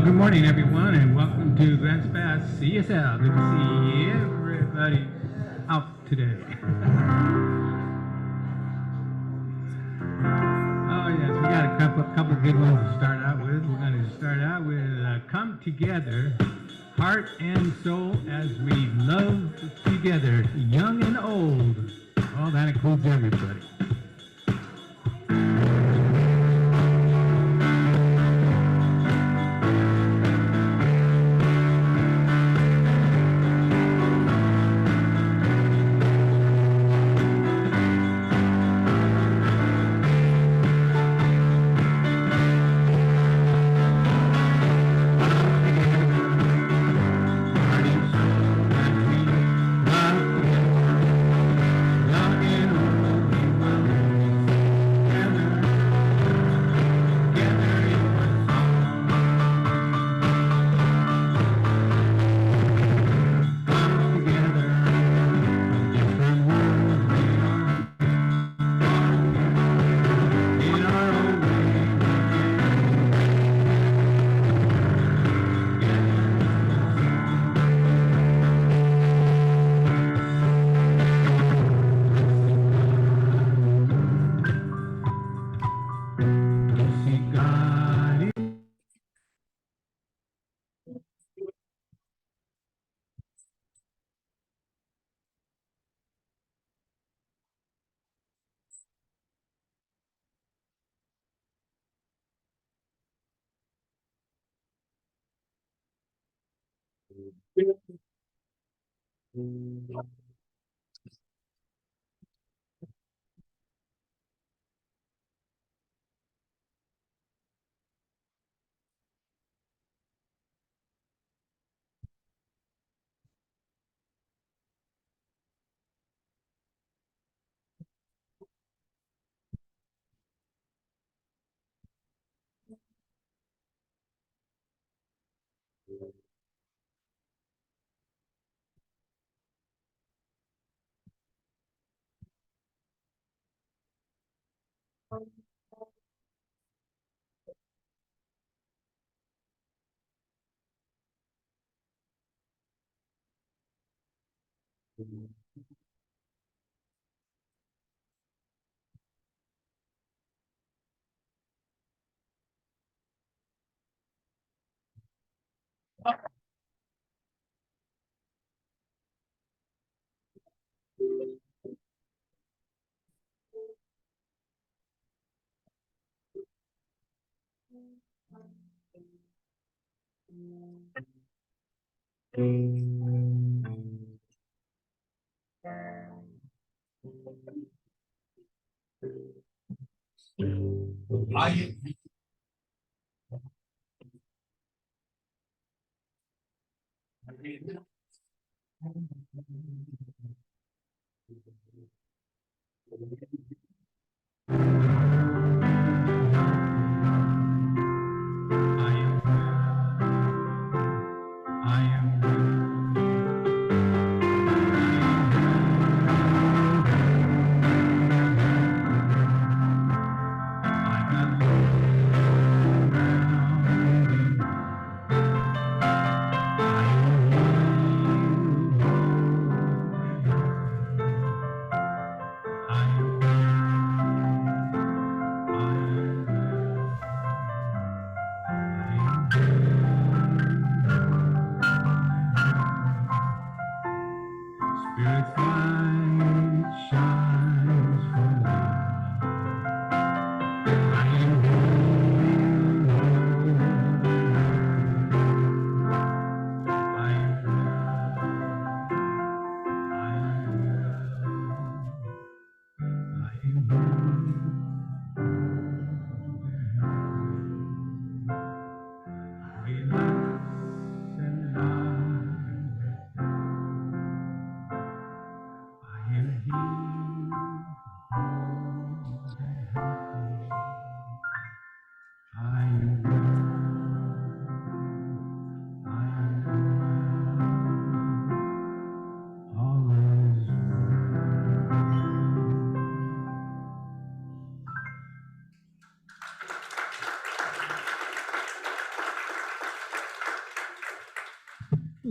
Good morning, everyone, and welcome to Grants Pass CSL. Good to see everybody out today. Oh, yes, we got a couple good ones to start out with. We're going to start out with Come Together, Heart and Soul as We Love Together, Young and Old. Oh, that includes everybody.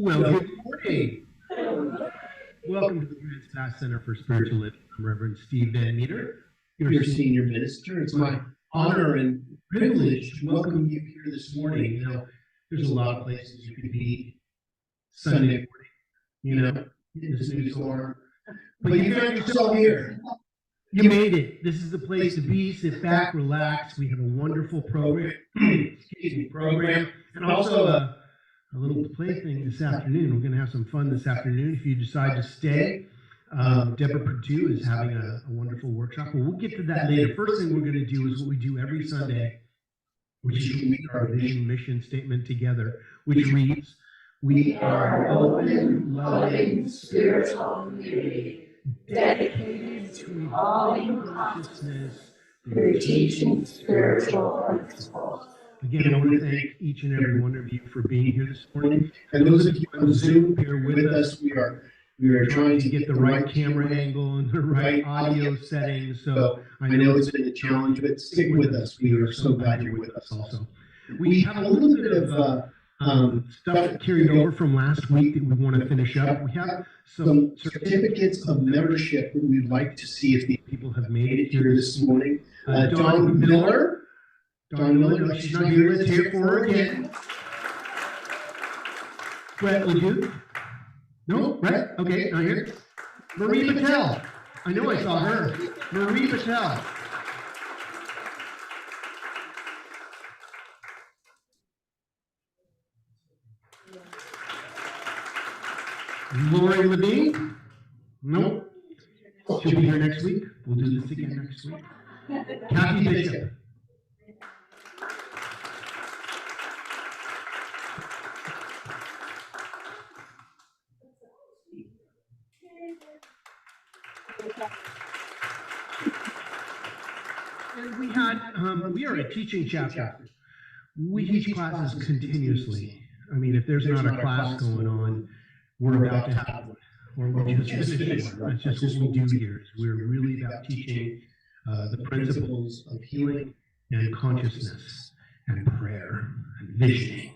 Well, good morning. Welcome to the Grant Staff Center for Spiritual Living. I'm Reverend Steve Van Meter, your senior minister. It's my honor and privilege to welcome you here this morning. You know, there's a lot of places you could be Sunday morning, you know, in the snowstorm, but you found yourself here. You made it. This is the place to be. Sit back, relax. We have a wonderful program, and also a little plaything this afternoon. We're going to have some fun this afternoon if you decide to stay. Deborah Perdue is having a wonderful workshop. Well, we'll get to that later. First thing we're going to do is what we do every Sunday, which is to read our vision mission statement together, which reads, "We are an open, loving, spiritual community dedicated to evolving consciousness through teaching spiritual principles." Again, I want to thank each and every one of you for being here this morning. And those of you on Zoom here with us, we are trying to get the right camera angle and the right audio settings. So I know it's been a challenge, but stick with us. We are so glad you're with us also. We have a little bit of stuff carried over from last week that we want to finish up. We have some certificates of membership that we'd like to see if these people have made it here this morning. Dawn Miller. Dawn Miller, no, she's not here. Let's hear it for her again. Brett Leduc. No, Brett? Okay, not here. Marie Patel. I know I saw her. Marie Patel. Lori Levine? Nope. She'll be here next week. We'll do this again next week. Kathy Bishop. And we are a teaching chapter. We teach classes continuously. I mean, if there's not a class going on, we're about to have one, or we just finished one. That's just what we do here. We're really about teaching the principles of healing and consciousness and prayer and visioning,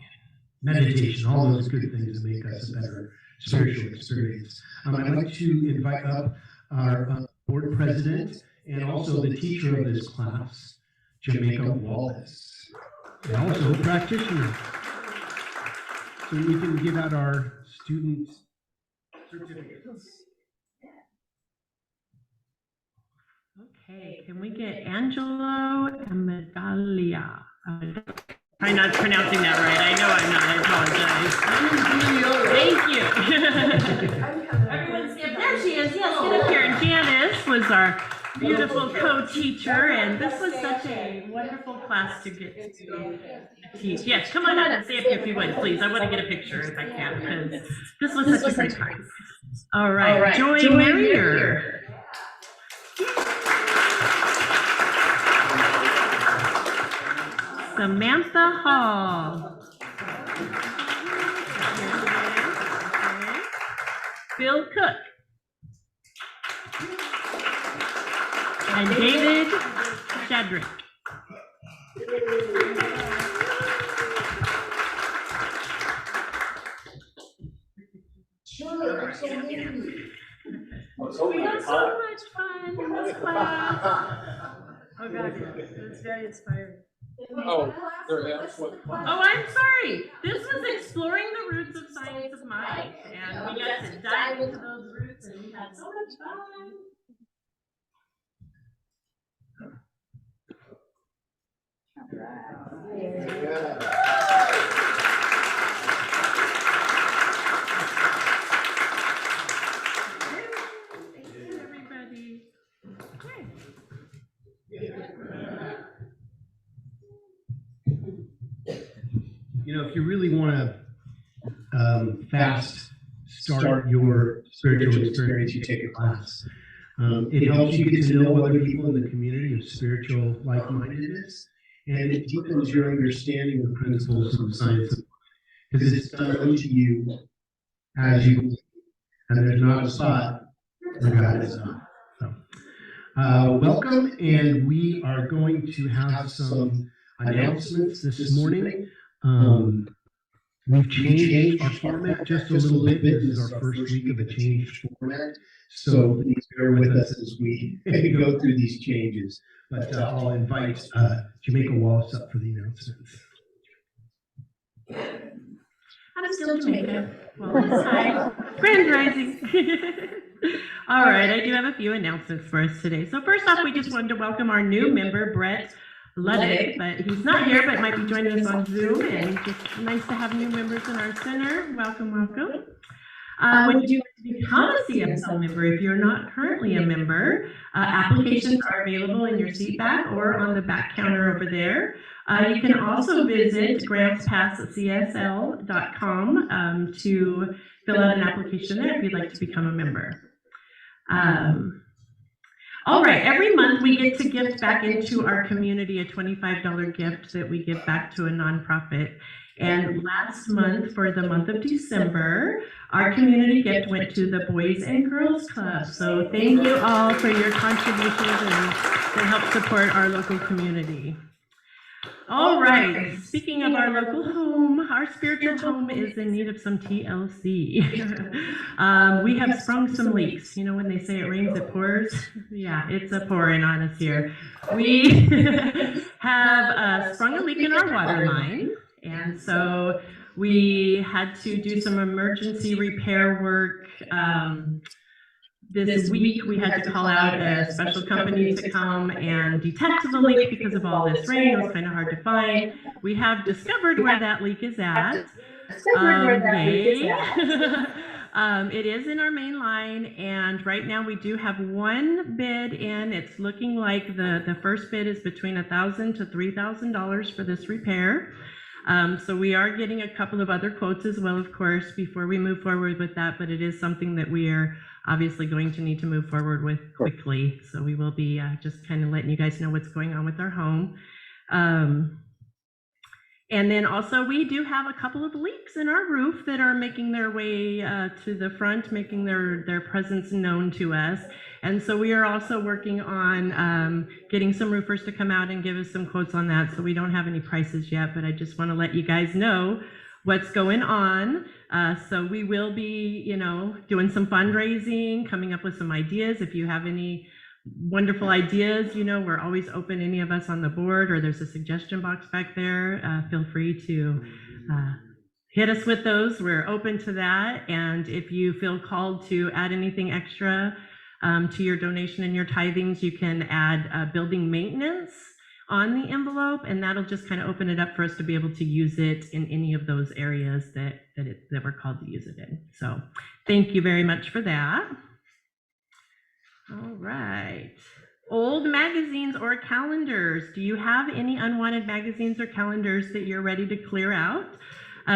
meditation, all those good things that make us a better spiritual experience. I'd like to invite up our board president and also the teacher of this class, Jamaica Wallace, and also a practitioner. So we can give out our student certificates. Okay, can we get Angelo and Medalia? I'm not pronouncing that right. I know I'm not. I apologize. Thank you. Everyone stand. There she is. Yes, get up here. And Janice was our beautiful co-teacher, and this was such a wonderful class to get to teach. Yes, come on up and stay up here if you would, please. I want to get a picture if I can, because this was such a great time. All right, Joy Merrier. Samantha Hall. Bill Cook. And David Shadrick. We had so much fun in this class. Oh God, it was very inspiring. Oh, I'm sorry. This was exploring the roots of science of mind, and we got to dive into those roots, and we had so much fun. Thank you, everybody. Okay. You know, if you really want to fast start your spiritual experience, you take a class. It helps you get to know other people in the community of spiritual like-mindedness, and it deepens your understanding of the principles of science, because it's done unto you as you believe, and there's not a spot where God is not. So, welcome, and we are going to have some announcements this morning. We've changed our format just a little bit. This is our first week of a changed format. So please bear with us as we go through these changes. But I'll invite Jamaica Wallace up for the announcements. I'm still Jamaica. Well, hi. Grand Rising. All right, I do have a few announcements for us today. So first off, we just wanted to welcome our new member, Brett Luddick, but he's not here, but might be joining us on Zoom, and just nice to have new members in our center. Welcome, welcome. Would you like to become a CSL member? If you're not currently a member, applications are available in your seat back or on the back counter over there. You can also visit grantspasscsl.com to fill out an application there if you'd like to become a member. All right, every month we get to gift back into our community a $25 gift that we give back to a nonprofit. And last month, for the month of December, our community gift went to the Boys and Girls Club. So thank you all for your contributions and to help support our local community. All right, speaking of our local home, our spiritual home is in need of some TLC. We have sprung some leaks. You know when they say it rains, it pours? Yeah, it's a pouring on us here. We have sprung a leak in our water line, and so we had to do some emergency repair work. This week, we had to call out a special company to come and detect the leak because of all this rain. It was kind of hard to find. We have discovered where that leak is at. It is in our main line, and right now we do have one bid in. It's looking like the first bid is between $1,000 to $3,000 for this repair. So we are getting a couple of other quotes as well, of course, before we move forward with that, but it is something that we are obviously going to need to move forward with quickly. So we will be just kind of letting you guys know what's going on with our home. And then also we do have a couple of leaks in our roof that are making their way to the front, making their presence known to us. And so we are also working on getting some roofers to come out and give us some quotes on that. So we don't have any prices yet, but I just want to let you guys know what's going on. So we will be, doing some fundraising, coming up with some ideas. If you have any wonderful ideas, we're always open, any of us on the board, or there's a suggestion box back there. Feel free to hit us with those. We're open to that. And if you feel called to add anything extra to your donation and your tithings, you can add building maintenance on the envelope, and that'll just kind of open it up for us to be able to use it in any of those areas that we're called to use it in. So thank you very much for that. All right. Old magazines or calendars. Do you have any unwanted magazines or calendars that you're ready to clear out?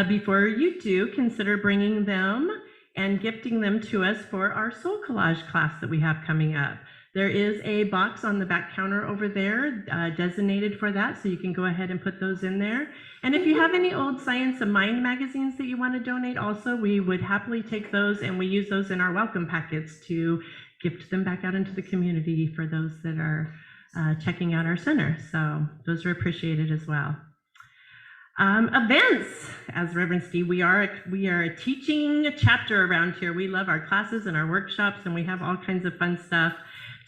Before you do, consider bringing them and gifting them to us for our soul collage class that we have coming up. There is a box on the back counter over there designated for that, so you can go ahead and put those in there. And if you have any old Science of Mind magazines that you want to donate also, we would happily take those, and we use those in our welcome packets to gift them back out into the community for those that are checking out our center. So those are appreciated as well. Events, as Reverend Steve, we are a teaching chapter around here. We love our classes and our workshops, and we have all kinds of fun stuff.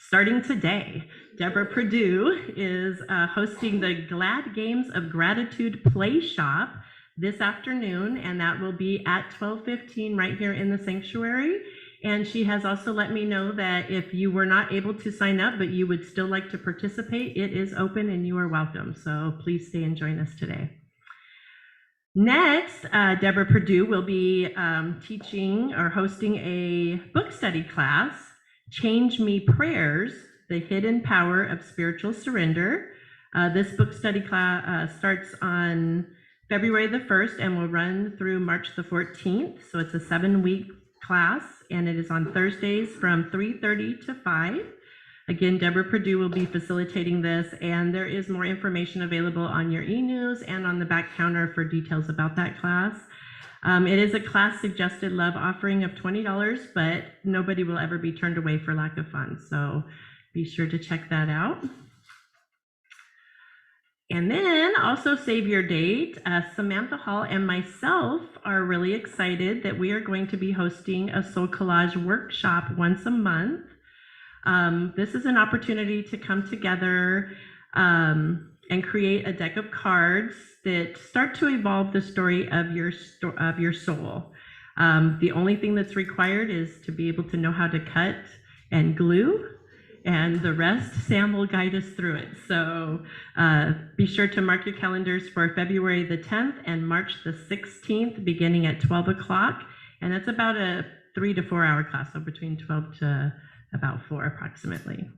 Starting today, Deborah Perdue is hosting the Glad Games of Gratitude Play Shop this afternoon, and that will be at 12:15 right here in the sanctuary. And she has also let me know that if you were not able to sign up, but you would still like to participate, it is open and you are welcome. So please stay and join us today. Next, Deborah Perdue will be teaching or hosting a book study class, Change Me Prayers, The Hidden Power of Spiritual Surrender. This book study class starts on February the 1st and will run through March the 14th. So it's a 7-week class, and it is on Thursdays from 3:30 to 5. Again, Deborah Perdue will be facilitating this, and there is more information available on your e-news and on the back counter for details about that class. It is a class suggested love offering of $20, but nobody will ever be turned away for lack of funds. So be sure to check that out. And then also save your date. Samantha Hall and myself are really excited that we are going to be hosting a soul collage workshop once a month. This is an opportunity to come together and create a deck of cards that start to evolve the story of your soul. The only thing that's required is to be able to know how to cut and glue, and the rest Sam will guide us through it. So be sure to mark your calendars for February the 10th and March the 16th, beginning at 12 o'clock. And that's about a 3 to 4 hour class, so between 12 to about 4 approximately.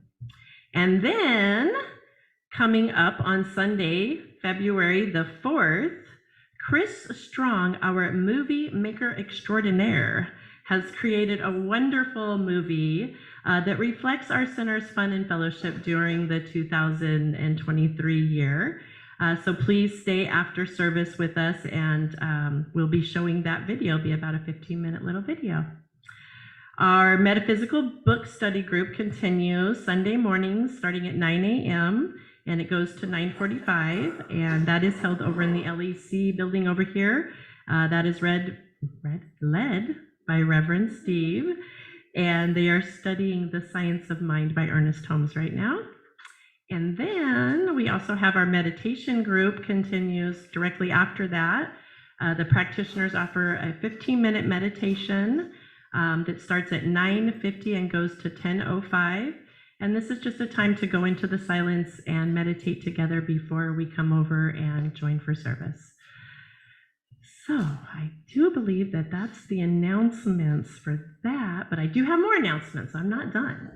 And then coming up on Sunday, February the 4th, Chris Strong, our movie maker extraordinaire, has created a wonderful movie that reflects our center's fun and fellowship during the 2023 year. So please stay after service with us, and we'll be showing that video. It'll be about a 15-minute little video. Our metaphysical book study group continues Sunday mornings starting at 9 a.m. and it goes to 9:45, and that is held over in the LEC building over here. That is led by Reverend Steve, and they are studying The Science of Mind by Ernest Holmes right now. And then we also have our meditation group continues directly after that. The practitioners offer a 15-minute meditation that starts at 9:50 and goes to 10:05. And this is just a time to go into the silence and meditate together before we come over and join for service. So I do believe that that's the announcements for that, but I do have more announcements. I'm not done.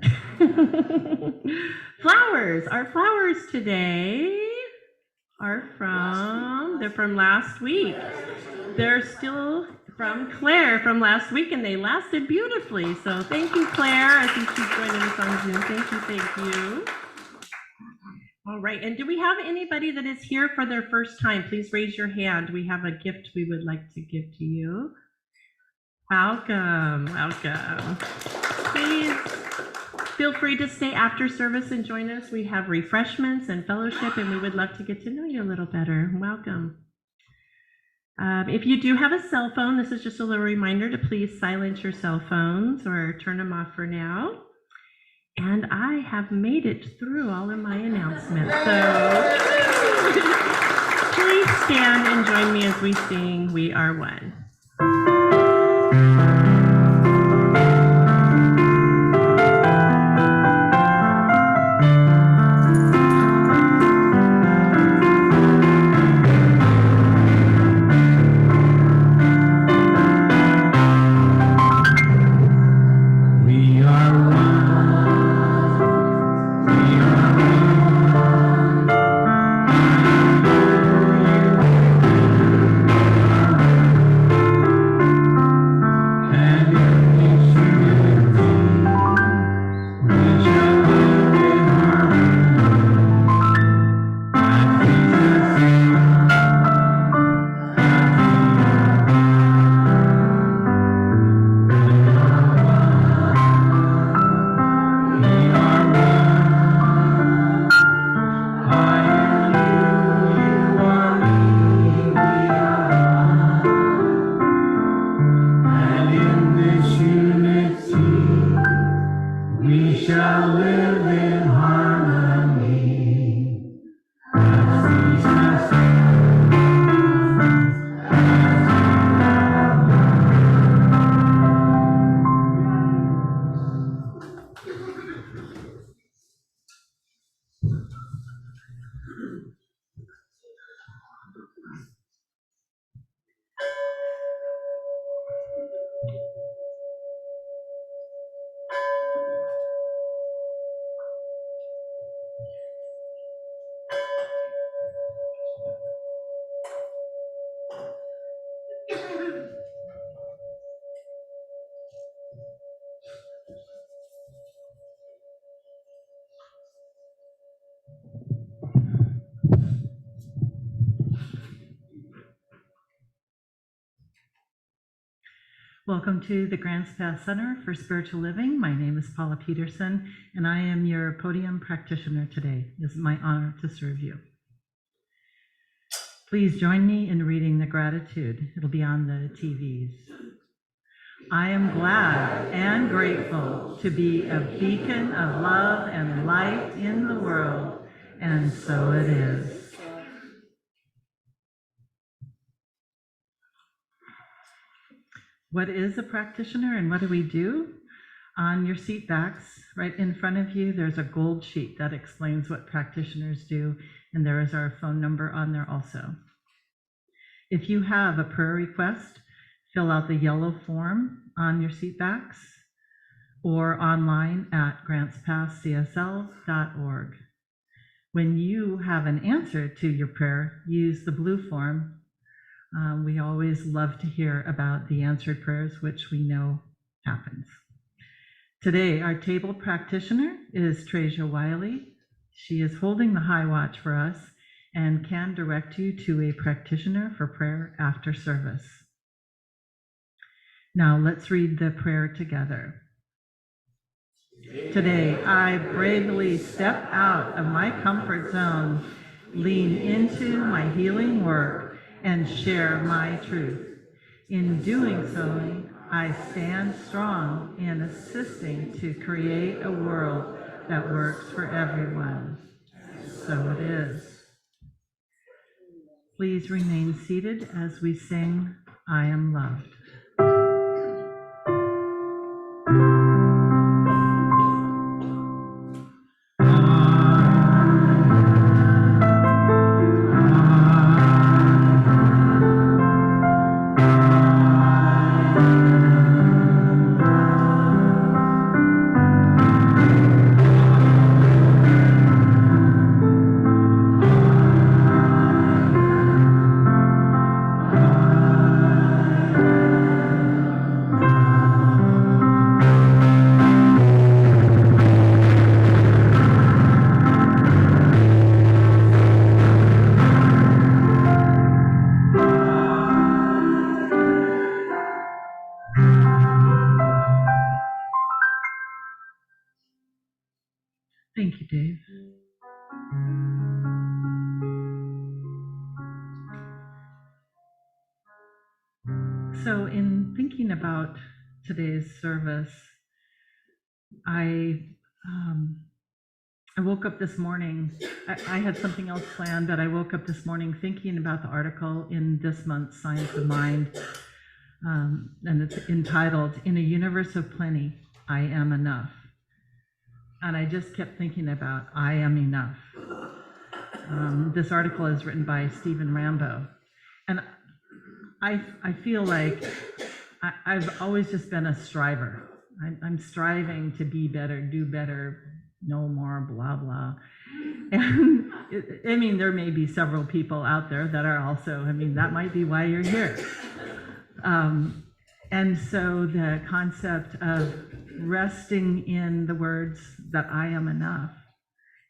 Flowers. Our flowers today are they're from last week. They're still from Claire from last week, and they lasted beautifully. So thank you, Claire. I think she's joining us on Zoom. Thank you. All right, and do we have anybody that is here for their first time? Please raise your hand. We have a gift we would like to give to you. Welcome. Please feel free to stay after service and join us. We have refreshments and fellowship, and we would love to get to know you a little better. Welcome. If you do have a cell phone, this is just a little reminder to please silence your cell phones or turn them off for now. And I have made it through all of my announcements. So please stand and join me as we sing We Are One. Welcome to the Grants Pass Center for Spiritual Living. My name is Paula Peterson, and I am your podium practitioner today. It is my honor to serve you. Please join me in reading the gratitude. It'll be on the TVs. I am glad and grateful to be a beacon of love and light in the world, and so it is. What is a practitioner and what do we do? On your seat backs, right in front of you, there's a gold sheet that explains what practitioners do, and there is our phone number on there also. If you have a prayer request, fill out the yellow form on your seat backs or online at grantspasscsl.org. When you have an answer to your prayer, use the blue form. We always love to hear about the answered prayers, which we know happens. Today, our table practitioner is Treasure Wiley. She is holding the high watch for us and can direct you to a practitioner for prayer after service. Now let's read the prayer together. Today, I bravely step out of my comfort zone, lean into my healing work, and share my truth. In doing so, I stand strong in assisting to create a world that works for everyone. So it is. Please remain seated as we sing, I Am Loved. Thank you, Dave. So in thinking about today's service, I woke up this morning, I had something else planned, but I woke up this morning thinking about the article in this month's Science of Mind, and it's entitled, In a Universe of Plenty, I Am Enough. And I just kept thinking about, I am enough. This article is written by Stephen Rambo. And I feel like I've always just been a striver. I'm striving to be better, do better, no more, blah, blah. And I mean, there may be several people out there that are also, I mean, that might be why you're here. And so the concept of resting in the words that I am enough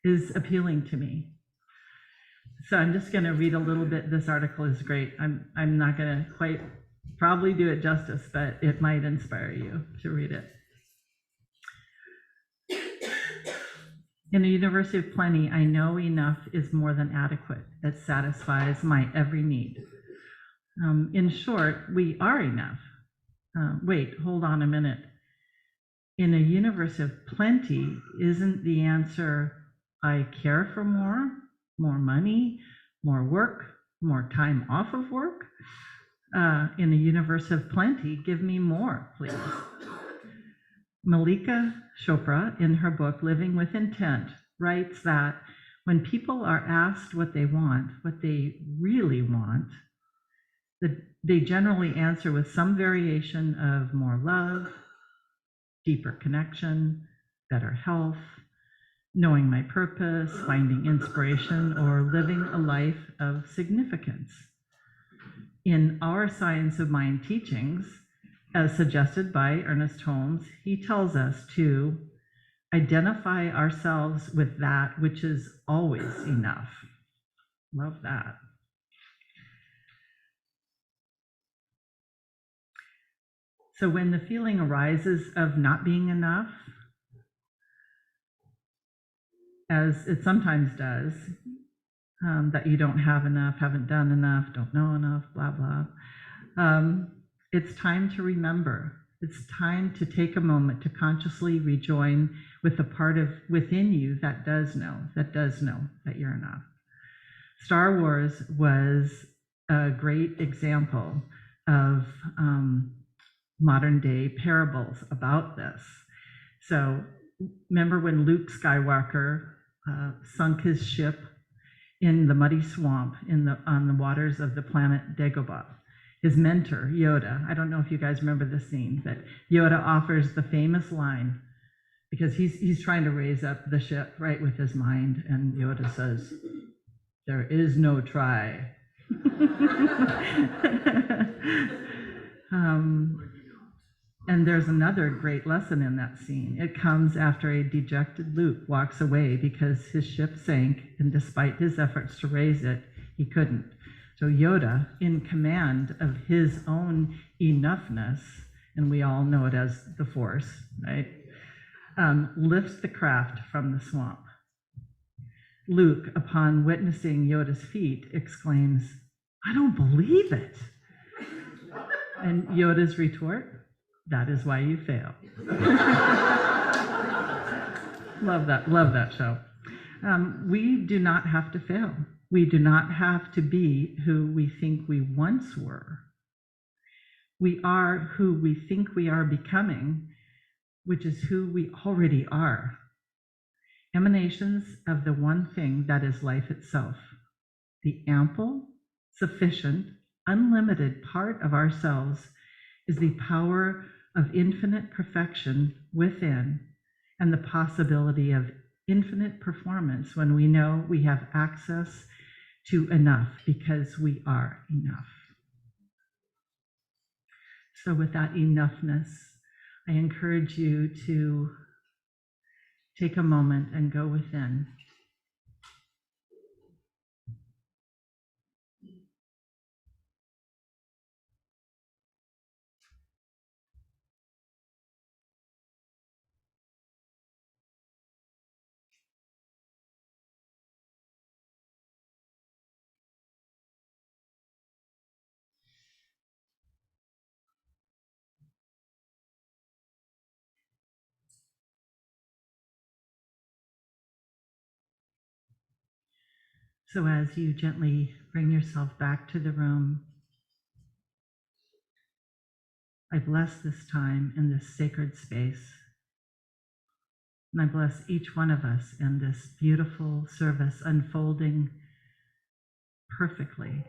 is appealing to me. So I'm just going to read a little bit. This article is great. I'm not going to quite probably do it justice, but it might inspire you to read it. In a universe of plenty, I know enough is more than adequate. It satisfies my every need. In short, we are enough. Wait, hold on a minute. In a universe of plenty, isn't the answer, I care for more money, more work, more time off of work? In a universe of plenty, give me more, please. Malika Chopra, in her book, Living with Intent, writes that when people are asked what they really want, they generally answer with some variation of more love, deeper connection, better health, knowing my purpose, finding inspiration, or living a life of significance. In our Science of Mind teachings, as suggested by Ernest Holmes, he tells us to identify ourselves with that which is always enough. Love that. So when the feeling arises of not being enough, as it sometimes does, that you don't have enough, haven't done enough, don't know enough, blah, blah. It's time to remember. It's time to take a moment to consciously rejoin with the part of within you that does know that you're enough. Star Wars was a great example of modern day parables about this. So remember when Luke Skywalker sunk his ship in the muddy swamp on the waters of the planet Dagobah? His mentor, Yoda, I don't know if you guys remember this scene, but Yoda offers the famous line, because he's trying to raise up the ship, right, with his mind, and Yoda says, "There is no try." And there's another great lesson in that scene. It comes after a dejected Luke walks away because his ship sank, and despite his efforts to raise it, he couldn't. So Yoda, in command of his own enoughness, and we all know it as the Force, right, lifts the craft from the swamp. Luke, upon witnessing Yoda's feat, exclaims, "I don't believe it." And Yoda's retort, "That is why you fail." Love that show. We do not have to fail. We do not have to be who we think we once were. We are who we think we are becoming, which is who we already are. Emanations of the one thing that is life itself, the ample, sufficient, unlimited part of ourselves is the power of infinite perfection within and the possibility of infinite performance when we know we have access to enough because we are enough. So with that enoughness, I encourage you to take a moment and go within. So as you gently bring yourself back to the room, I bless this time in this sacred space. And I bless each one of us in this beautiful service unfolding perfectly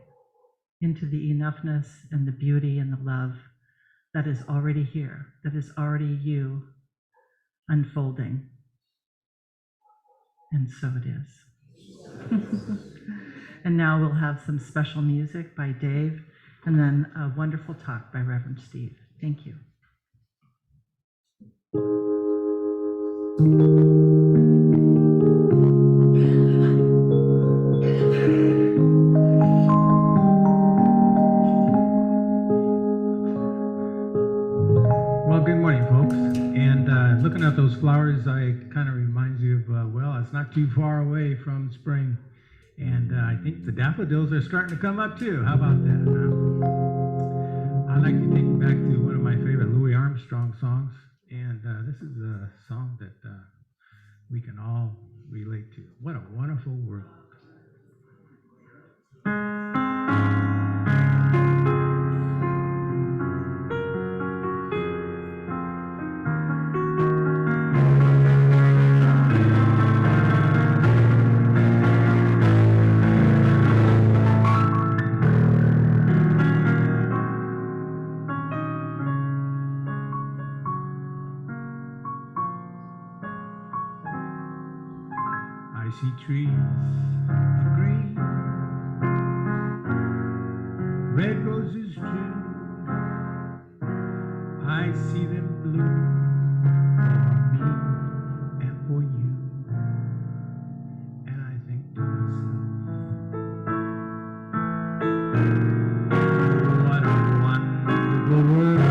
into the enoughness and the beauty and the love that is already here, that is already you unfolding. And so it is. And now we'll have some special music by Dave and then a wonderful talk by Reverend Steve. Thank you. Well, good morning, folks. And looking at those flowers, kind of reminds you of, well, it's not too far away from spring. And I think the daffodils are starting to come up too. How about that? I'd like to take you back to one of my favorite Louis Armstrong songs. And this is a song that we can all relate to. What a wonderful world. I see trees of green, red roses too. I see them bloom for me and for you. And I think to myself, what a wonderful world.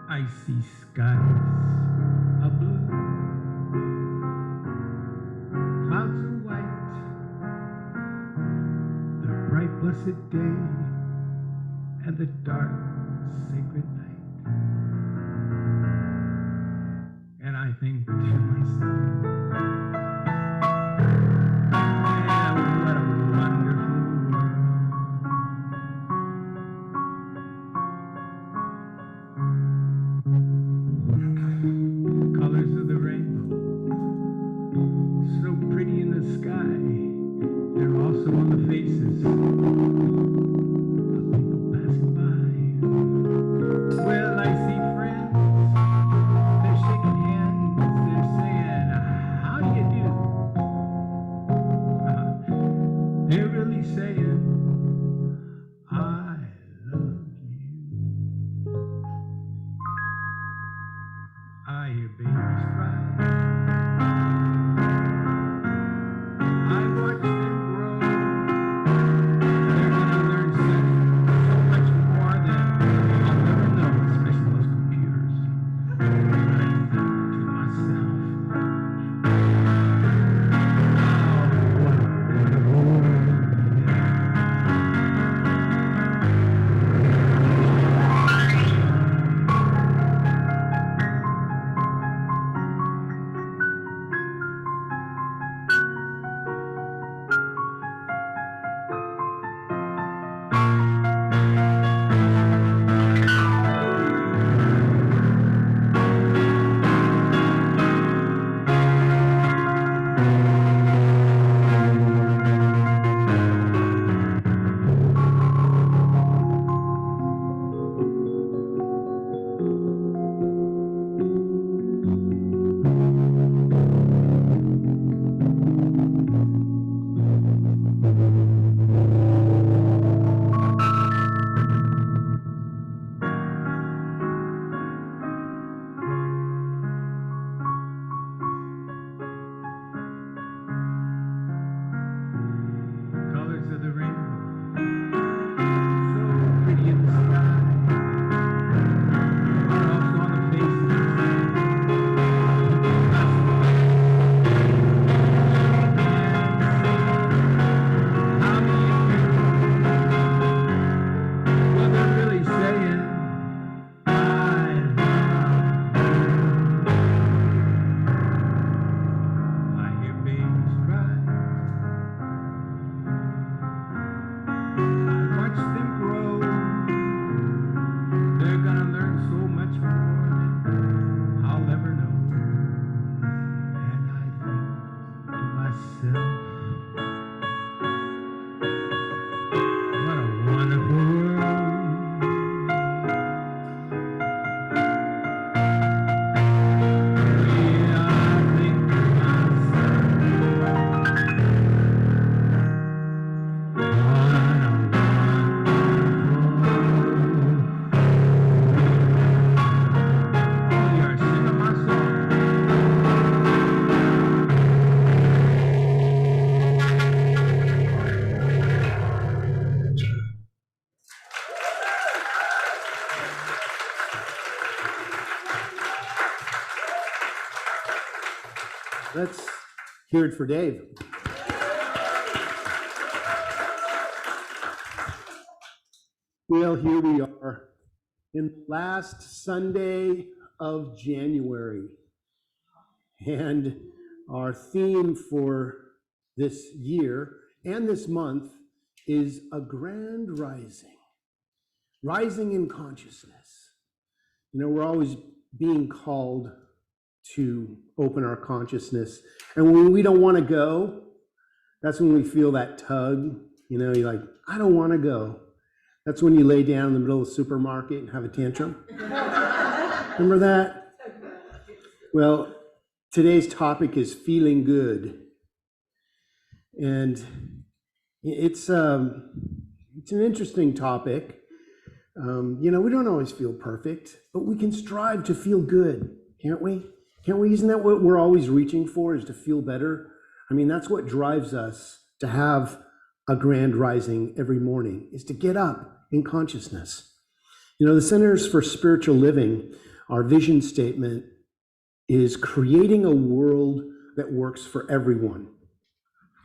I see skies of blue, blessed day and the dark, sacred night. And I think to myself, yeah, what a wonderful world. Colors of the rainbow, so pretty in the sky. They're also on the faces of people passing by. Well, I see friends, they're shaking hands, they're saying, how do you do? They're really saying, I love you. I hear babies cry. I watch them grow. They're gonna learn so much more than I'll never know, especially those computers. And I think to myself, oh, what a wonderful world. Colors of the rainbow, so pretty in the sky. They're also on the faces of people passing by. How do you do? Well, they're really saying, I love you. I hear babies cry. I watch them grow. They're gonna learn so much more than I'll ever know. And I think to myself, what a wonderful world. Yeah, I think to myself, what a wonderful. Oh, you're singing my song. Let's hear it for Dave. Well, here we are in the last Sunday of January. And our theme for this year and this month is a grand rising, rising in consciousness. You know, we're always being called to open our consciousness. And when we don't want to go, that's when we feel that tug. You know, you're like, I don't want to go. That's when you lay down in the middle of the supermarket and have a tantrum. Remember that? Well, today's topic is feeling good. And it's an interesting topic. You know, we don't always feel perfect, but we can strive to feel good, can't we? Can't we? Isn't that what we're always reaching for, is to feel better? I mean, that's what drives us to have a grand rising every morning, is to get up in consciousness. You know, the Centers for Spiritual Living, our vision statement is creating a world that works for everyone.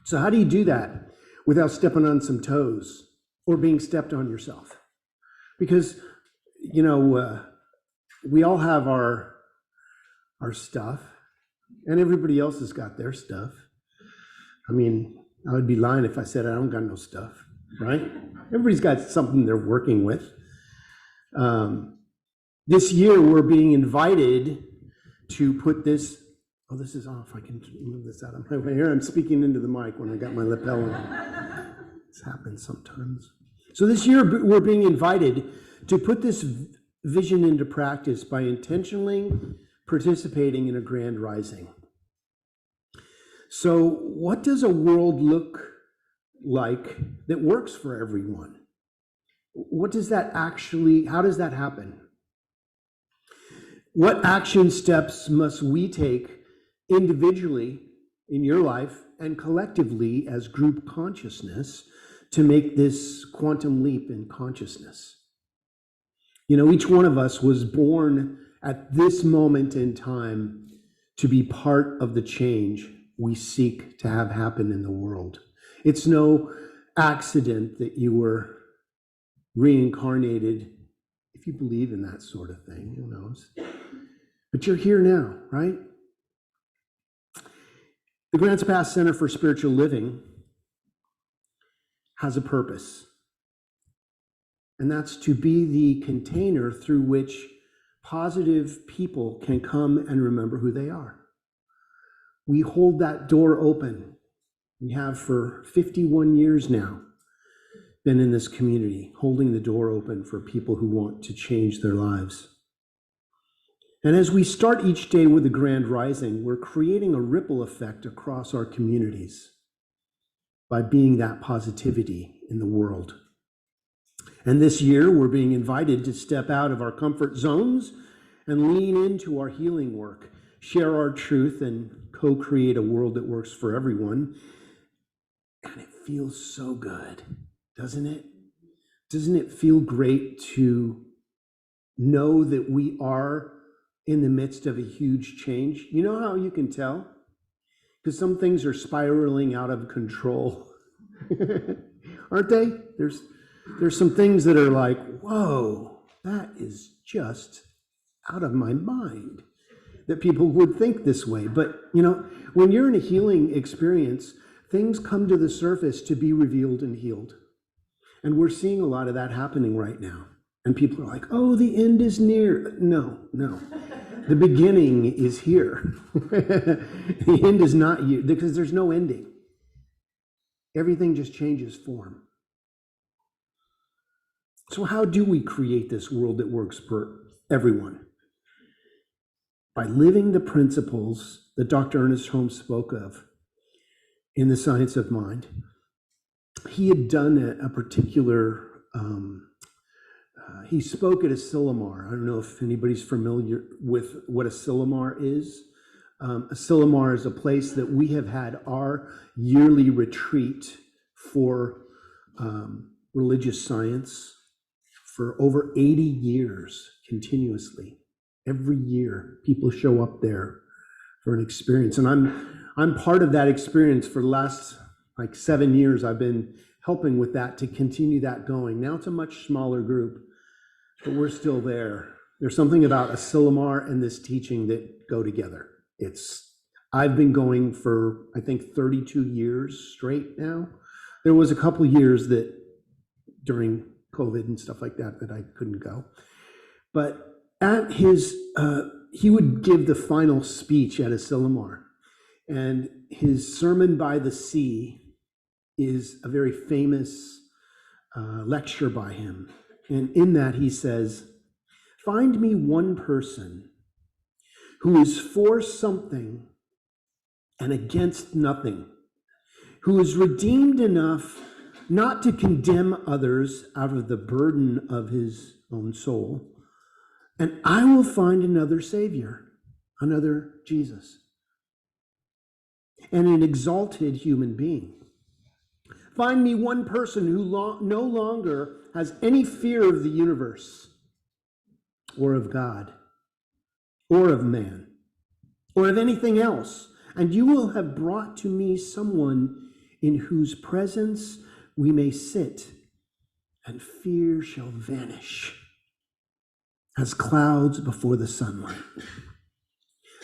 So how do you do that without stepping on some toes? or being stepped on yourself. Because, you know, we all have our stuff, and everybody else has got their stuff. I mean, I would be lying if I said I don't got no stuff, right? Everybody's got something they're working with. This year, we're being invited to put this, oh, this is off. I can move this out of my hair. I'm speaking into the mic when I got my lapel on. This happens sometimes. So this year, we're being invited to put this vision into practice by intentionally participating in a grand rising. So what does a world look like that works for everyone? What does that actually, how does that happen? What action steps must we take individually in your life and collectively as group consciousness to make this quantum leap in consciousness? You know, each one of us was born at this moment in time to be part of the change we seek to have happen in the world. It's no accident that you were reincarnated, if you believe in that sort of thing, who knows? But you're here now, right? The Grants Pass Center for Spiritual Living has a purpose, and that's to be the container through which positive people can come and remember who they are. We hold that door open. We have for 51 years now been in this community, holding the door open for people who want to change their lives. And as we start each day with a grand rising, we're creating a ripple effect across our communities by being that positivity in the world. And this year, we're being invited to step out of our comfort zones and lean into our healing work, share our truth, and co-create a world that works for everyone. And it feels so good, doesn't it? Doesn't it feel great to know that we are in the midst of a huge change? You know how you can tell? Because some things are spiraling out of control. Aren't they? There's some things that are like, whoa, that is just out of my mind that people would think this way. But, you know, when you're in a healing experience, things come to the surface to be revealed and healed. And we're seeing a lot of that happening right now. And people are like, oh, the end is near. No. The beginning is here. The end is not you, because there's no ending. Everything just changes form. So how do we create this world that works for everyone? By living the principles that Dr. Ernest Holmes spoke of in The Science of Mind. He had done a particular, he spoke at Asilomar. I don't know if anybody's familiar with what Asilomar is. Asilomar is a place that we have had our yearly retreat for religious science for over 80 years continuously. Every year, people show up there for an experience. And I'm part of that experience. For the last 7 years. I've been helping with that to continue that going. Now it's a much smaller group, but we're still there. There's something about Asilomar and this teaching that go together. I've been going for, I think, 32 years straight now. There was a couple of years that during COVID and stuff like that I couldn't go. But at his, he would give the final speech at Asilomar. And his Sermon by the Sea is a very famous lecture by him. And in that he says, find me one person who is for something and against nothing, who is redeemed enough not to condemn others out of the burden of his own soul, and I will find another Savior, another Jesus, and an exalted human being. Find me one person who no longer has any fear of the universe or of God or of man or of anything else, and you will have brought to me someone in whose presence we may sit and fear shall vanish as clouds before the sunlight.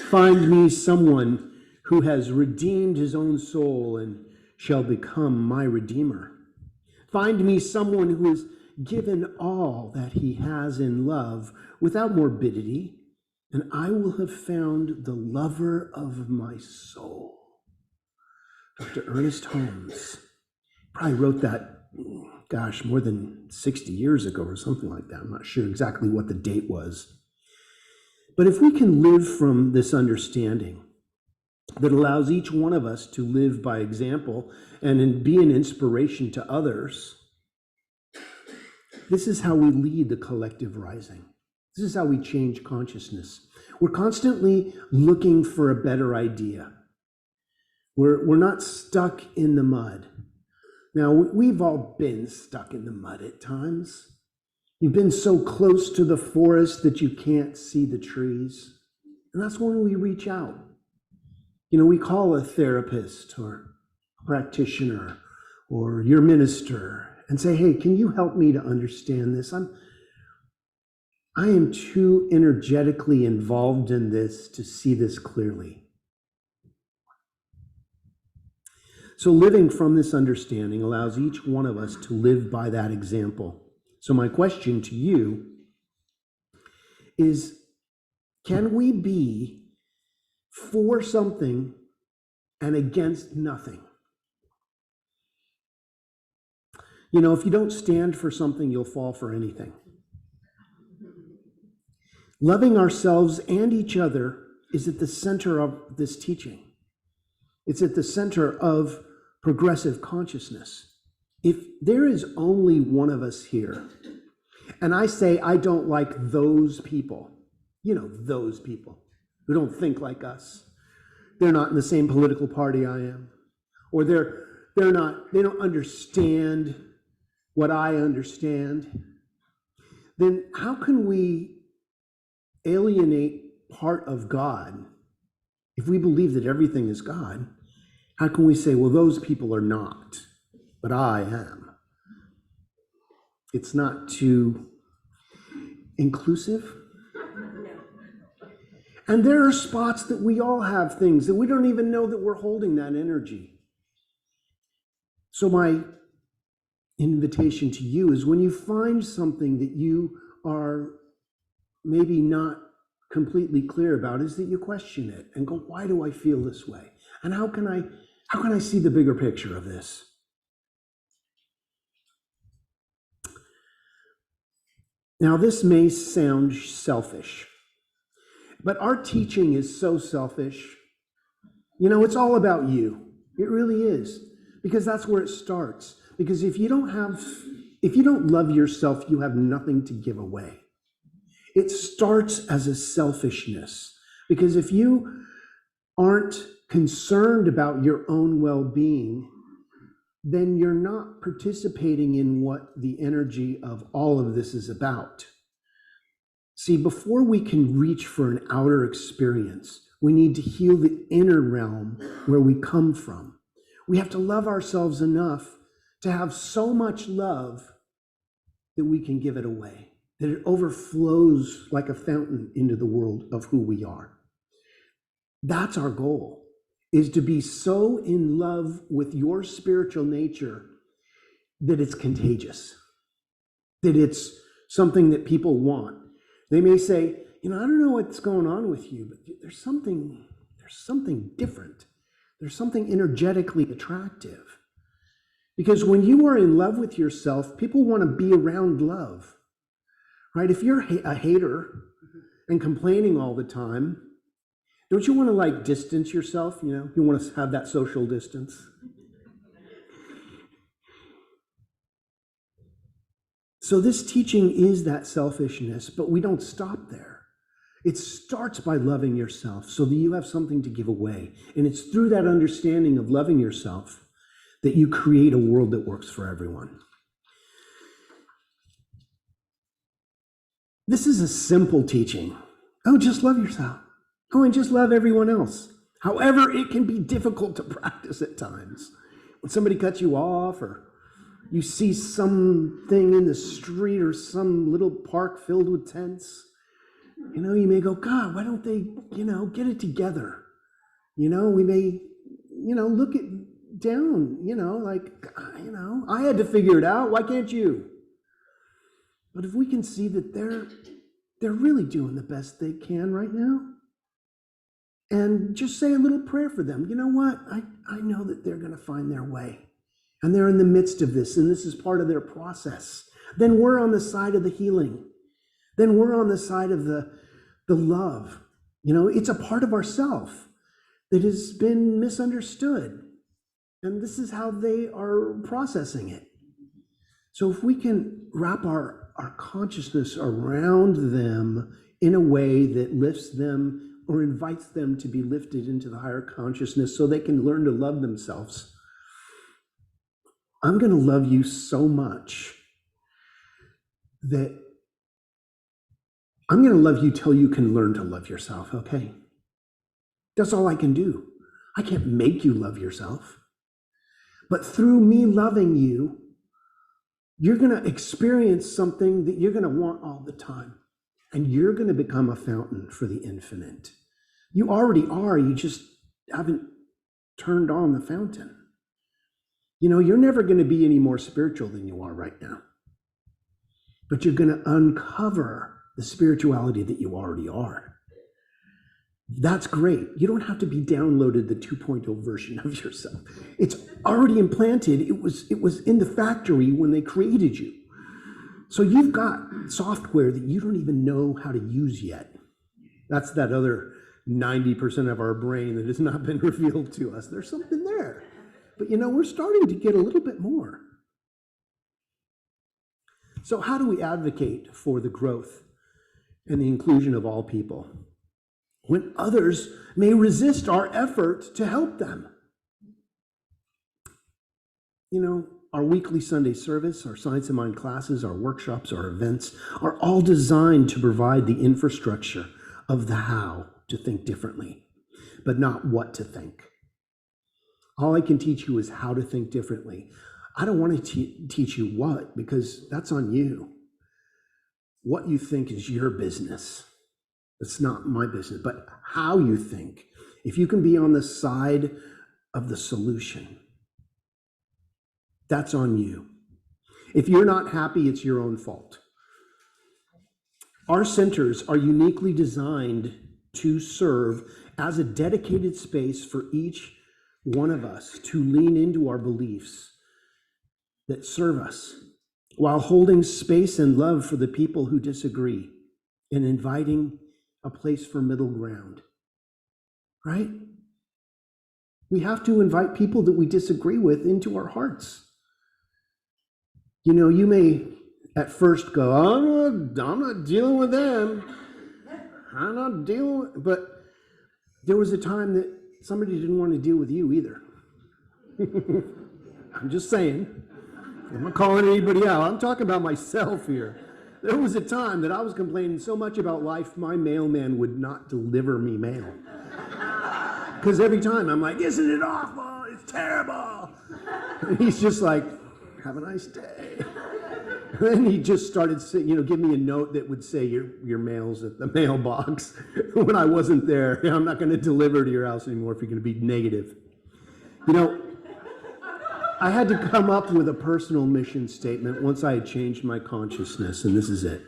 Find me someone who has redeemed his own soul and shall become my redeemer. Find me someone who has given all that he has in love without morbidity, and I will have found the lover of my soul. Dr. Ernest Holmes probably wrote that, gosh, more than 60 years ago or something like that. I'm not sure exactly what the date was. But if we can live from this understanding that allows each one of us to live by example and be an inspiration to others, this is how we lead the collective rising. This is how we change consciousness. We're constantly looking for a better idea. We're not stuck in the mud. Now, we've all been stuck in the mud at times. You've been so close to the forest that you can't see the trees. And that's when we reach out. You know, we call a therapist or a practitioner or your minister and say, hey, can you help me to understand this? I am too energetically involved in this to see this clearly. So living from this understanding allows each one of us to live by that example. So my question to you is, can we be for something and against nothing? You know, if you don't stand for something, you'll fall for anything. Loving ourselves and each other is at the center of this teaching. It's at the center of progressive consciousness. If there is only one of us here, and I say I don't like those people, you know, those people who don't think like us, they're not in the same political party I am, or they don't understand what I understand, then how can we alienate part of God? If we believe that everything is God, how can we say, well, those people are not, but I am? It's not too inclusive. And there are spots that we all have things that we don't even know that we're holding that energy. So my invitation to you is, when you find something that you are maybe not completely clear about, is that you question it and go, why do I feel this way? And how can I see the bigger picture of this? Now, this may sound selfish, but our teaching is so selfish. You know, it's all about you. It really is, because that's where it starts. Because if you don't love yourself, you have nothing to give away. It starts as a selfishness, because if you aren't concerned about your own well-being, then you're not participating in what the energy of all of this is about. See, before we can reach for an outer experience, we need to heal the inner realm where we come from. We have to love ourselves enough to have so much love that we can give it away, that it overflows like a fountain into the world of who we are. That's our goal, is to be so in love with your spiritual nature that it's contagious, that it's something that people want. They may say, you know, I don't know what's going on with you, but there's something different. There's something energetically attractive. Because when you are in love with yourself, people want to be around love, right? If you're a hater and complaining all the time, don't you want to like distance yourself? You know, you want to have that social distance. So this teaching is that selfishness, but we don't stop there. It starts by loving yourself so that you have something to give away. And it's through that understanding of loving yourself that you create a world that works for everyone. This is a simple teaching. Oh, just love yourself. Oh, and just love everyone else. However, it can be difficult to practice at times. When somebody cuts you off, or You see something in the street or some little park filled with tents. You may go, God, why don't they, get it together? We may, look it down, I had to figure it out. Why can't you? But if we can see that they're really doing the best they can right now, and just say a little prayer for them. You know what? I know that they're going to find their way, and they're in the midst of this, and this is part of their process. Then we're on the side of the healing. Then we're on the side of the love. It's a part of ourself that has been misunderstood. And this is how they are processing it. So if we can wrap our consciousness around them in a way that lifts them or invites them to be lifted into the higher consciousness so they can learn to love themselves, I'm going to love you so much that I'm going to love you till you can learn to love yourself, okay? That's all I can do. I can't make you love yourself. But through me loving you, you're going to experience something that you're going to want all the time. And you're going to become a fountain for the infinite. You already are. You just haven't turned on the fountain. You're never going to be any more spiritual than you are right now. But you're going to uncover the spirituality that you already are. That's great. You don't have to be downloaded the 2.0 version of yourself. It's already implanted. It was in the factory when they created you. So you've got software that you don't even know how to use yet. That's that other 90% of our brain that has not been revealed to us. There's something there. But we're starting to get a little bit more. So how do we advocate for the growth and the inclusion of all people when others may resist our effort to help them? Our weekly Sunday service, our Science of Mind classes, our workshops, our events are all designed to provide the infrastructure of the how to think differently, but not what to think. All I can teach you is how to think differently. I don't want to teach you what, because that's on you. What you think is your business. It's not my business, but how you think. If you can be on the side of the solution, that's on you. If you're not happy, it's your own fault. Our centers are uniquely designed to serve as a dedicated space for each one of us to lean into our beliefs that serve us, while holding space and love for the people who disagree and inviting a place for middle ground, right? We have to invite people that we disagree with into our hearts. You may at first go, I'm not dealing with them. I'm not dealing with, but there was a time that somebody didn't want to deal with you either. I'm just saying. I'm not calling anybody out. I'm talking about myself here. There was a time that I was complaining so much about life, my mailman would not deliver me mail. Because every time I'm like, isn't it awful? It's terrible. And he's just like, have a nice day. And then he just started, give me a note that would say your mail's at the mailbox. When I wasn't there, I'm not going to deliver to your house anymore if you're going to be negative. I had to come up with a personal mission statement once I had changed my consciousness, and this is it.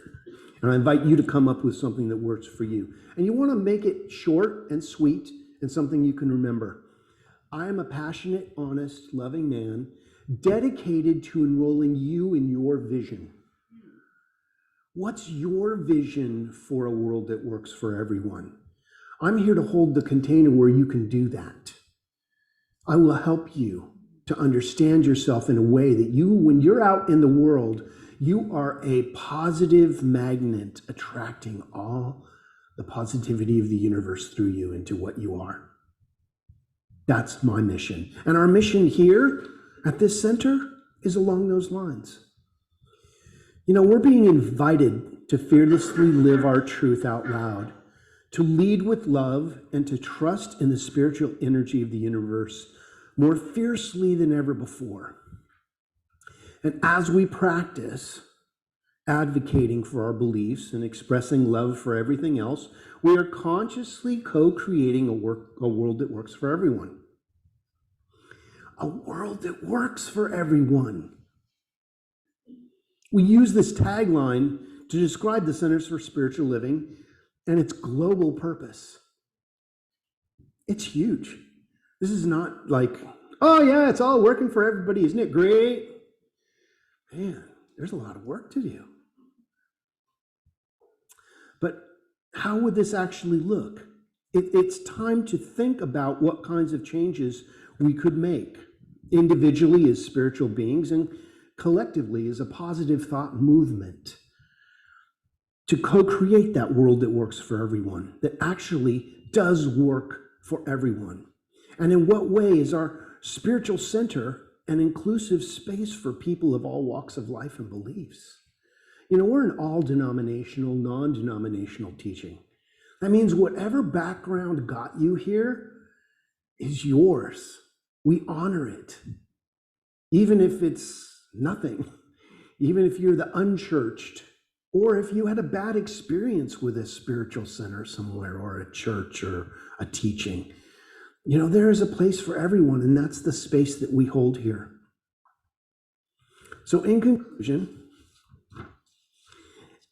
And I invite you to come up with something that works for you. And you want to make it short and sweet and something you can remember. I am a passionate, honest, loving man dedicated to enrolling you in your vision. What's your vision for a world that works for everyone? I'm here to hold the container where you can do that. I will help you to understand yourself in a way that when you're out in the world, you are a positive magnet attracting all the positivity of the universe through you into what you are. That's my mission. And our mission here at this center is along those lines. We're being invited to fearlessly live our truth out loud, to lead with love, and to trust in the spiritual energy of the universe more fiercely than ever before. And as we practice advocating for our beliefs and expressing love for everything else, we are consciously co-creating a world that works for everyone. A world that works for everyone. We use this tagline to describe the Centers for Spiritual Living and its global purpose. It's huge. This is not like, oh yeah, it's all working for everybody. Isn't it great? Man, there's a lot of work to do. But how would this actually look? It's time to think about what kinds of changes we could make individually as spiritual beings and collectively as a positive thought movement to co-create that world that works for everyone, that actually does work for everyone. And in what way is our spiritual center an inclusive space for people of all walks of life and beliefs? You know, we're an all-denominational, non-denominational teaching. That means whatever background got you here is yours. We honor it. Even if it's nothing, even if you're the unchurched, or if you had a bad experience with a spiritual center somewhere, or a church, or a teaching. You know, there is a place for everyone, and that's the space that we hold here. So in conclusion,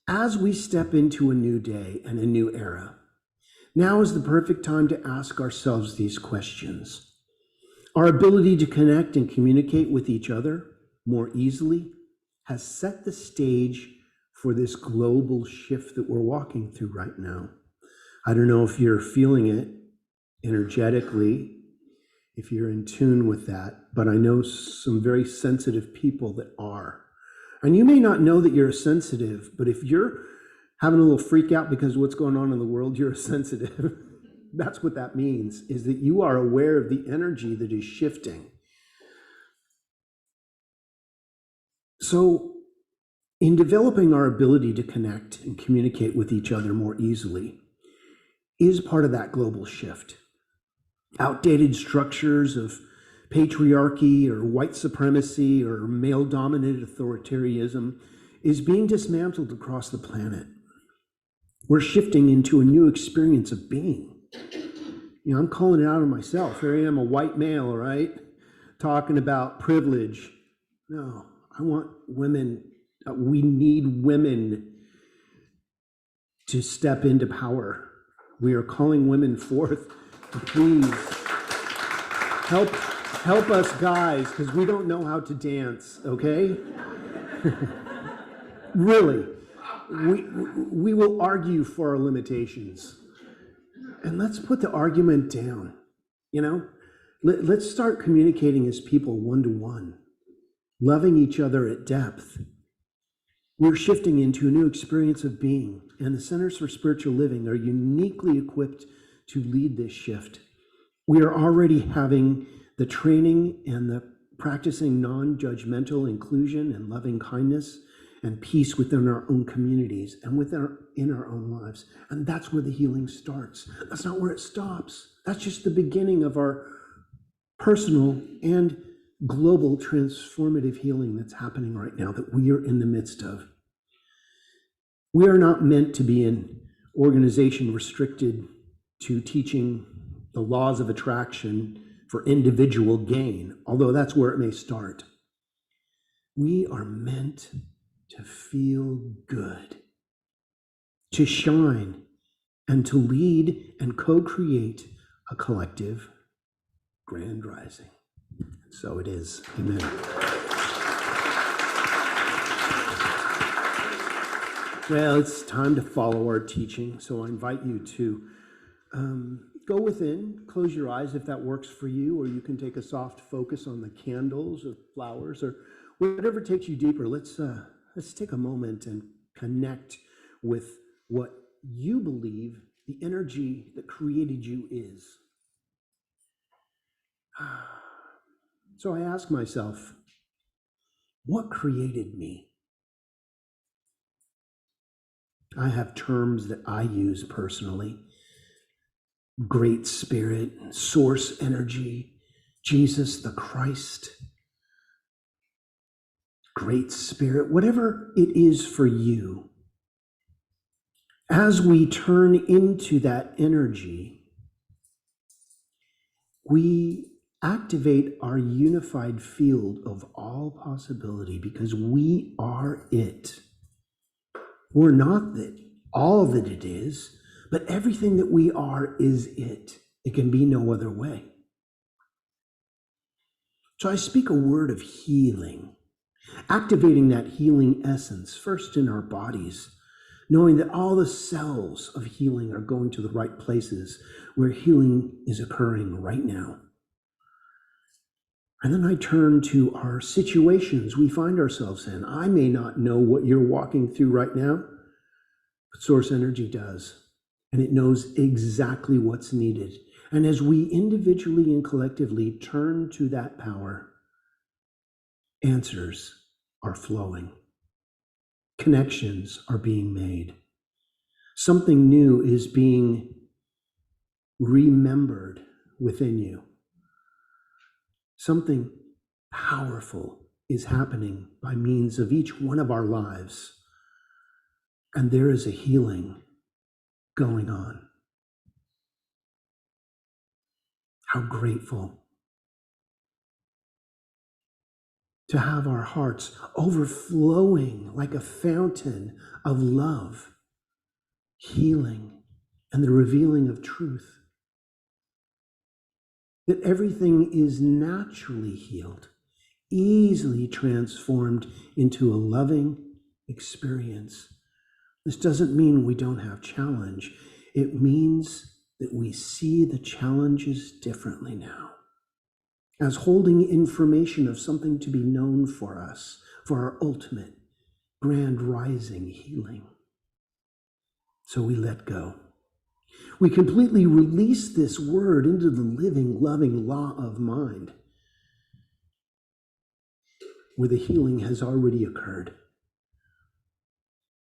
as we step into a new day and a new era, now is the perfect time to ask ourselves these questions. Our ability to connect and communicate with each other more easily has set the stage for this global shift that we're walking through right now. I don't know if you're feeling it energetically, if you're in tune with that, but I know some very sensitive people that are. And you may not know that you're sensitive, but if you're having a little freak out because of what's going on in the world, you're sensitive. That's what that means, is that you are aware of the energy that is shifting. So in developing our ability to connect and communicate with each other more easily is part of that global shift. Outdated structures of patriarchy or white supremacy or male-dominated authoritarianism is being dismantled across the planet. We're shifting into a new experience of being. You know, I'm calling it out on myself. Here I am, a white male, right? Talking about privilege. No, I want women. We need women to step into power. We are calling women forth to please help us guys, because we don't know how to dance, okay? Really, we will argue for our limitations. And let's put the argument down, you know? Let's start communicating as people one-to-one, loving each other at depth. We're shifting into a new experience of being, and the Centers for Spiritual Living are uniquely equipped to lead this shift. We are already having the training and the practicing non-judgmental inclusion and loving kindness and peace within our own communities and in our own lives. And that's where the healing starts. That's not where it stops. That's just the beginning of our personal and global transformative healing that's happening right now, that we are in the midst of. We are not meant to be an organization restricted to teaching the laws of attraction for individual gain, although that's where it may start. We are meant to feel good, to shine, and to lead and co-create a collective grand rising. So it is. Amen. Well, it's time to follow our teaching, so I invite you to go within, close your eyes if that works for you, or you can take a soft focus on the candles or flowers or whatever takes you deeper. Let's take a moment and connect with what you believe the energy that created you is. So I ask myself, what created me? I have terms that I use personally. Great Spirit, Source Energy, Jesus the Christ. Great Spirit, whatever it is for you, as we turn into that energy, we activate our unified field of all possibility because we are it. We're not that all that it is, but everything that we are is it. It can be no other way. So I speak a word of healing, activating that healing essence first in our bodies, knowing that all the cells of healing are going to the right places where healing is occurring right now. And then I turn to our situations we find ourselves in. I may not know what you're walking through right now, but Source Energy does. And it knows exactly what's needed. And as we individually and collectively turn to that power, answers are flowing. Connections are being made. Something new is being remembered within you. Something powerful is happening by means of each one of our lives. And there is a healing going on. How grateful to have our hearts overflowing like a fountain of love, healing, and the revealing of truth. That everything is naturally healed, easily transformed into a loving experience. This doesn't mean we don't have challenge. It means that we see the challenges differently now, as holding information of something to be known for us, for our ultimate grand rising healing. So we let go. We completely release this word into the living, loving law of mind, where the healing has already occurred.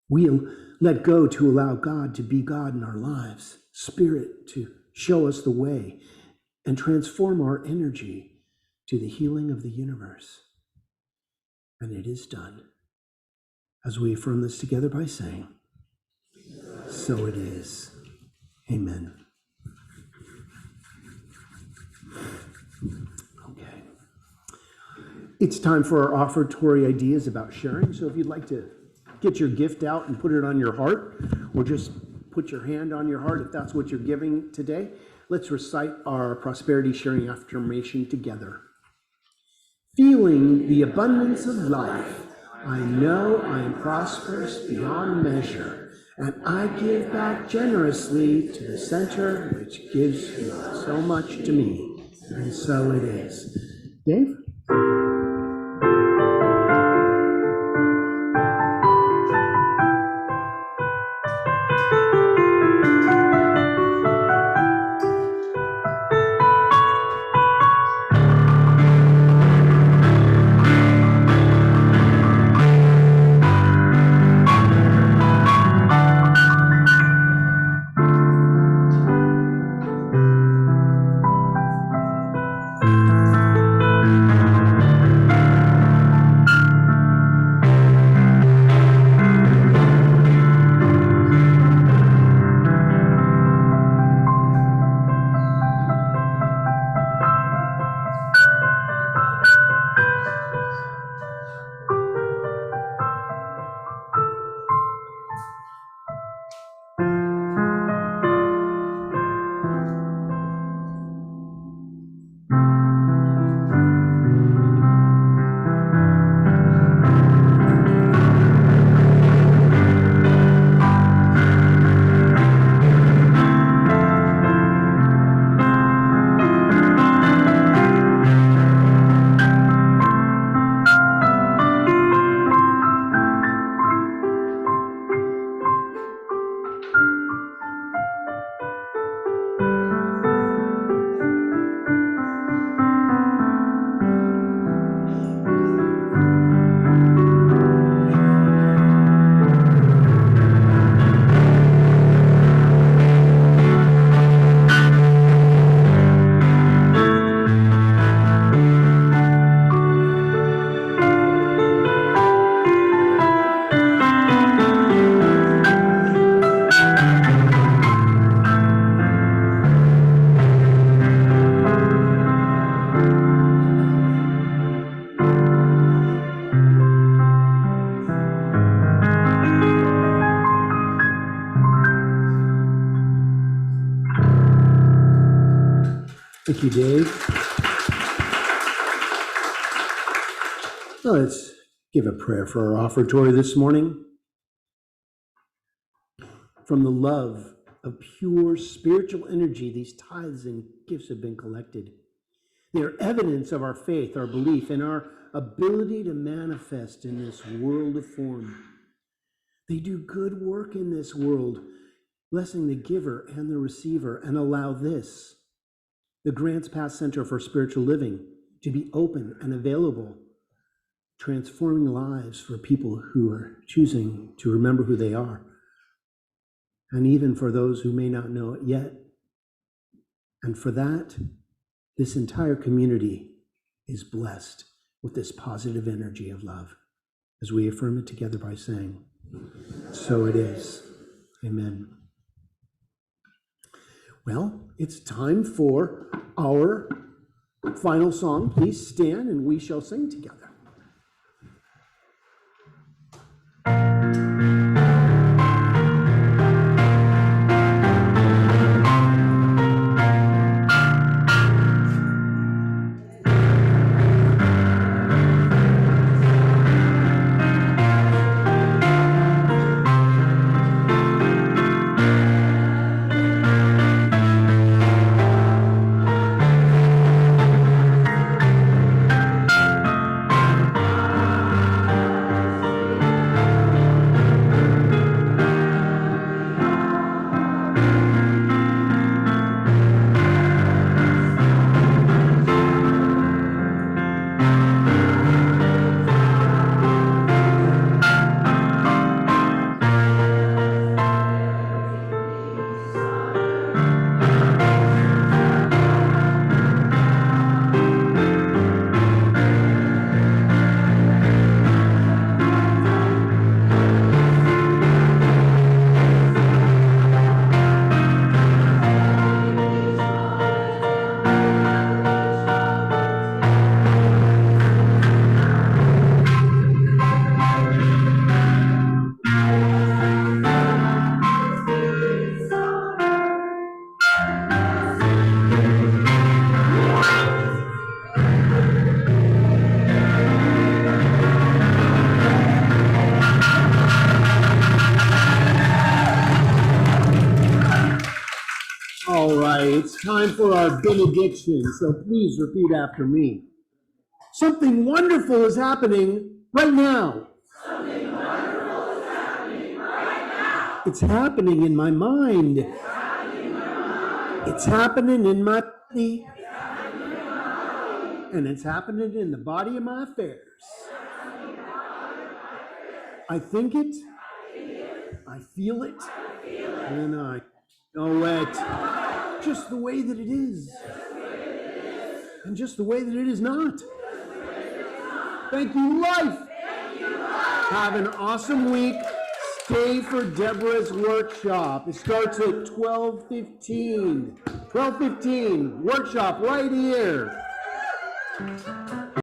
We'll let go to allow God to be God in our lives, Spirit to show us the way, and transform our energy to the healing of the universe. And it is done. As we affirm this together by saying, so it is. Amen. Okay. It's time for our offertory ideas about sharing. So if you'd like to get your gift out and put it on your heart, or just put your hand on your heart if that's what you're giving today, let's recite our prosperity sharing affirmation together. Feeling the abundance of life, I know I am prosperous beyond measure, and I give back generously to the center which gives so much to me. And so it is. Dave? Thank you, Dave. Well, let's give a prayer for our offertory this morning. From the love of pure spiritual energy, these tithes and gifts have been collected. They are evidence of our faith, our belief, and our ability to manifest in this world of form. They do good work in this world, blessing the giver and the receiver, and allow this, the Grants Pass Center for Spiritual Living, to be open and available, transforming lives for people who are choosing to remember who they are, and even for those who may not know it yet. And for that, this entire community is blessed with this positive energy of love, as we affirm it together by saying, so it is. Amen. Well, it's time for our final song. Please stand and we shall sing together. It's time for our benediction, so please repeat after me. Something wonderful is happening right now. Something wonderful is happening right now. It's happening in my mind. It's happening in my mind. It's happening in my body. It's happening in my body. And it's happening in the body of my affairs. I think it. I feel it. And I know it. Just the way that it is. And just the way that it is not. Thank you, life. Have an awesome week. Stay for Deborah's workshop. It starts at 12:15. 12:15, workshop right here.